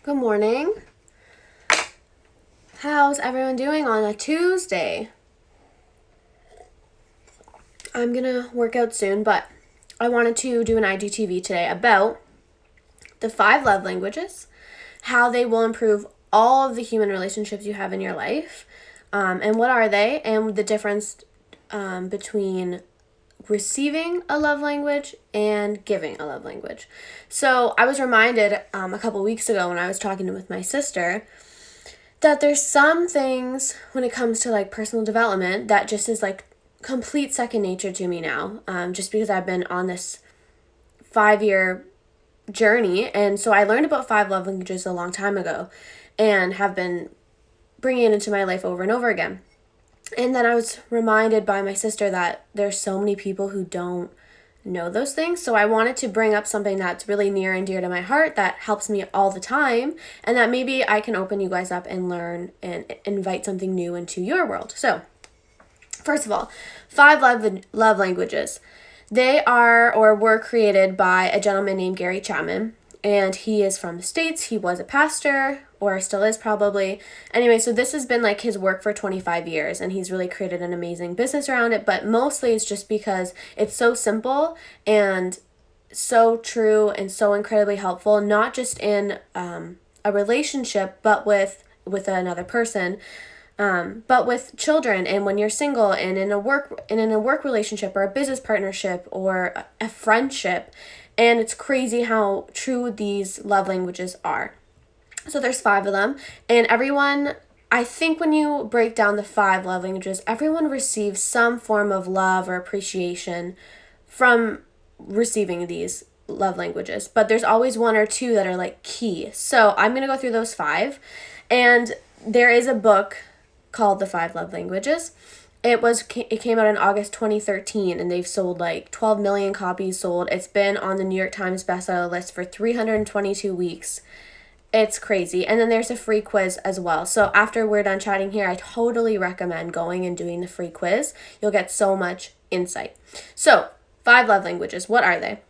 Good morning. How's everyone doing on a Tuesday? I'm gonna work out soon, but I wanted to do an IGTV today about the 5 love languages, how they will improve all of the human relationships you have in your life, and what are they, and the difference between receiving a love language and giving a love language. So I was reminded a couple weeks ago when I was talking with my sister that there's some things when it comes to like personal development that just is like complete second nature to me now, just because I've been on this 5-year journey. And so I learned about 5 love languages a long time ago and have been bringing it into my life over and over again. And then I was reminded by my sister that there's so many people who don't know those things. So I wanted to bring up something that's really near and dear to my heart that helps me all the time, and that maybe I can open you guys up and learn and invite something new into your world. So, first of all, 5 love languages. They are or were created by a gentleman named Gary Chapman, and he is from the States. He was a pastor, or still is probably. Anyway, so this has been like his work for 25 years, and he's really created an amazing business around it, but mostly it's just because it's so simple and so true and so incredibly helpful, not just in a relationship, but with another person, but with children, and when you're single, and in a work relationship, or a business partnership, or a friendship. And it's crazy how true these love languages are. So there's 5 of them, and everyone, I think when you break down the 5 love languages, everyone receives some form of love or appreciation from receiving these love languages, but there's always 1 or 2 that are like key. So I'm going to go through those 5, and there is a book called The 5 Love Languages. It came out in August 2013, and they've sold like 12 million copies sold. It's been on the New York Times bestseller list for 322 weeks. It's crazy. And then there's a free quiz as well. So after we're done chatting here, I totally recommend going and doing the free quiz. You'll get so much insight. So 5 love languages, what are they?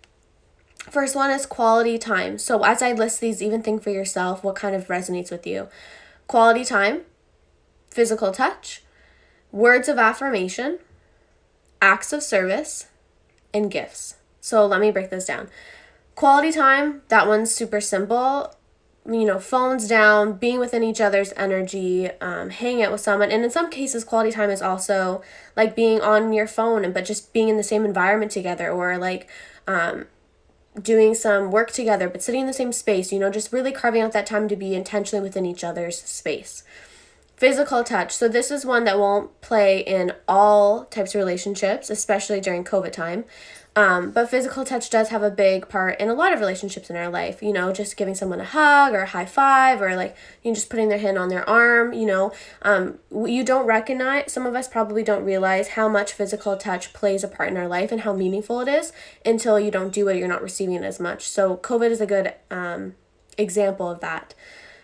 First one is quality time. So as I list these, even think for yourself what kind of resonates with you. Quality time, physical touch, words of affirmation, acts of service, and gifts. So let me break this down. Quality time, that one's super simple. Phones down, being within each other's energy, hanging out with someone. And in some cases, quality time is also like being on your phone, but just being in the same environment together, or like doing some work together, but sitting in the same space, just really carving out that time to be intentionally within each other's space. Physical touch. So this is one that won't play in all types of relationships, especially during COVID time. But physical touch does have a big part in a lot of relationships in our life, just giving someone a hug or a high five, or like, just putting their hand on their arm, you don't recognize, some of us probably don't realize how much physical touch plays a part in our life and how meaningful it is until you don't do it, you're not receiving it as much. So COVID is a good example of that.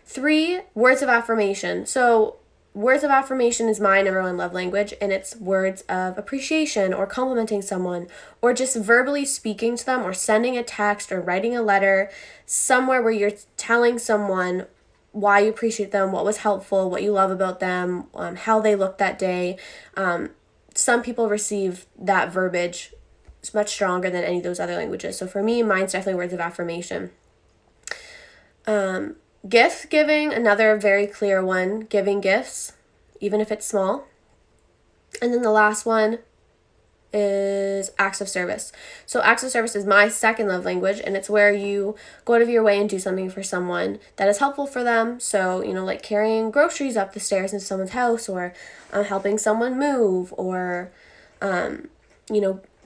3, words of affirmation. So words of affirmation is my number 1 love language, and it's words of appreciation, or complimenting someone, or just verbally speaking to them, or sending a text, or writing a letter, somewhere where you're telling someone why you appreciate them, what was helpful, what you love about them, how they looked that day. Some people receive that verbiage much stronger than any of those other languages. So for me, mine's definitely words of affirmation. Gift giving, another very clear one, giving gifts, even if it's small. And then the last one is acts of service. So acts of service is my 2nd love language, and it's where you go out of your way and do something for someone that is helpful for them. So, like carrying groceries up the stairs into someone's house, or helping someone move, or,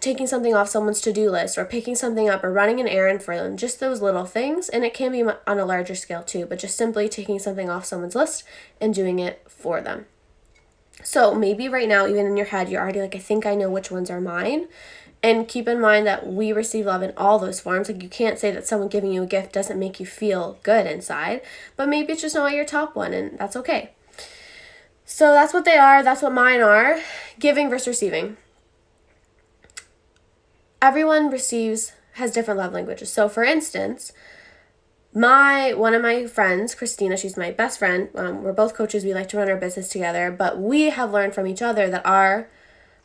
taking something off someone's to-do list, or picking something up, or running an errand for them. Just those little things. And it can be on a larger scale too, but just simply taking something off someone's list and doing it for them. So maybe right now, even in your head, you're already like, I think I know which ones are mine. And keep in mind that we receive love in all those forms. Like, you can't say that someone giving you a gift doesn't make you feel good inside, but maybe it's just not your top one, and that's okay. So that's what they are. That's what mine are. Giving versus receiving. Everyone has different love languages. So for instance, One of my friends, Christina, she's my best friend. We're both coaches. We like to run our business together, but we have learned from each other that our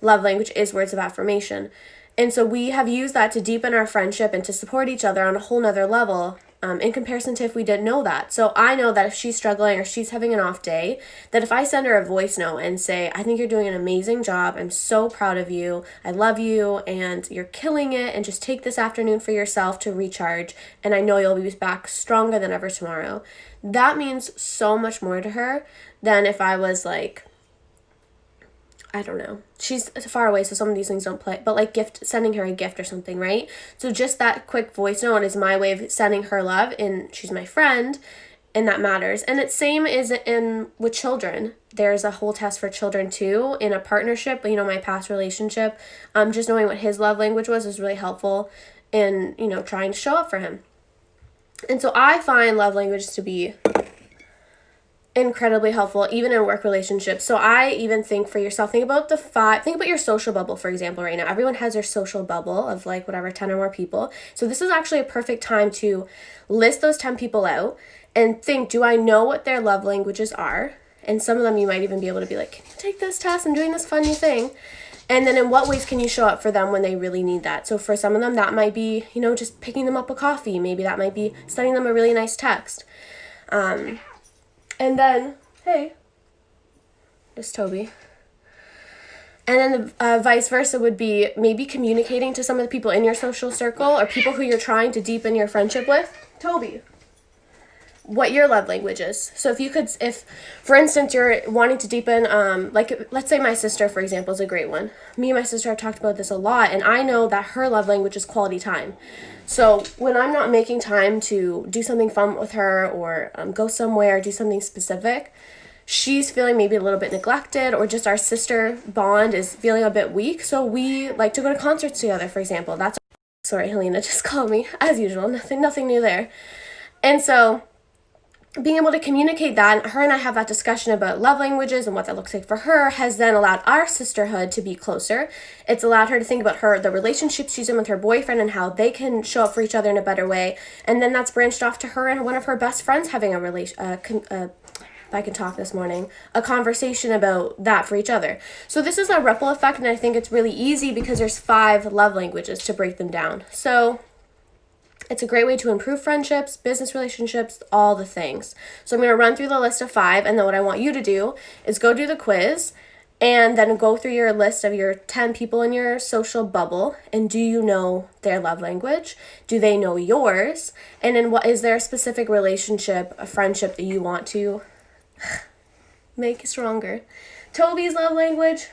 love language is words of affirmation. And so we have used that to deepen our friendship and to support each other on a whole nother level, in comparison to if we didn't know that. So I know that if she's struggling or she's having an off day, that if I send her a voice note and say, I think you're doing an amazing job, I'm so proud of you, I love you, and you're killing it, and just take this afternoon for yourself to recharge, and I know you'll be back stronger than ever tomorrow. That means so much more to her than if I was like, I don't know. She's far away, so some of these things don't play. But like sending her a gift or something, right? So just that quick voice note is my way of sending her love, and she's my friend, and that matters. And it's same is with children. There's a whole test for children too in a partnership. My past relationship, just knowing what his love language was really helpful in trying to show up for him. And so I find love language to be incredibly helpful even in work relationships. So I even think for yourself, think about your social bubble, for example. Right now everyone has their social bubble of like whatever 10 or more people. So this is actually a perfect time to list those 10 people out and think, do I know what their love languages are? And some of them you might even be able to be like, can you take this test? I'm doing this fun new thing. And then in what ways can you show up for them when they really need that? So for some of them that might be just picking them up a coffee. Maybe that might be sending them a really nice text. And then, hey, there's Toby. And then the vice versa would be maybe communicating to some of the people in your social circle or people who you're trying to deepen your friendship with. Toby, what your love language is. So if for instance you're wanting to deepen, let's say my sister, for example, is a great one. Me and my sister have talked about this a lot, and I know that her love language is quality time. So when I'm not making time to do something fun with her or go somewhere, do something specific, she's feeling maybe a little bit neglected, or just our sister bond is feeling a bit weak. So we like to go to concerts together, for example. Sorry, Helena just called me, as usual. Nothing new there. And so being able to communicate that, and her and I have that discussion about love languages and what that looks like for her, has then allowed our sisterhood to be closer. It's allowed her to think about the relationships she's in with her boyfriend and how they can show up for each other in a better way. And then that's branched off to her and one of her best friends having if I can talk this morning, a conversation about that for each other. So this is a ripple effect, and I think it's really easy because there's 5 love languages to break them down. So it's a great way to improve friendships, business relationships, all the things. So I'm going to run through the list of 5, and then what I want you to do is go do the quiz and then go through your list of your 10 people in your social bubble, and do you know their love language? Do they know yours? And then is there a specific relationship, a friendship that you want to make stronger? Toby's love language.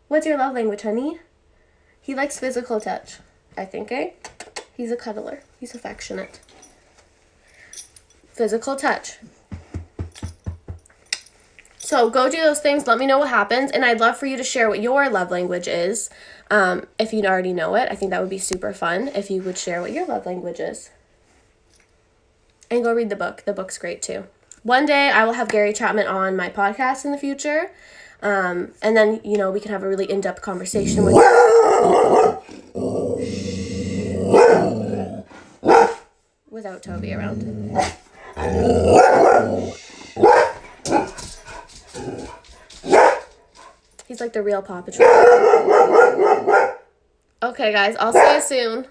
What's your love language, honey? He likes physical touch, I think, eh? He's a cuddler. He's affectionate. Physical touch. So go do those things. Let me know what happens. And I'd love for you to share what your love language is. If you already know it, I think that would be super fun if you would share what your love language is. And go read the book. The book's great too. One day I will have Gary Chapman on my podcast in the future. And then, we can have a really in-depth conversation with without Toby around. He's like the real Paw Patrol. Okay, guys, I'll see you soon.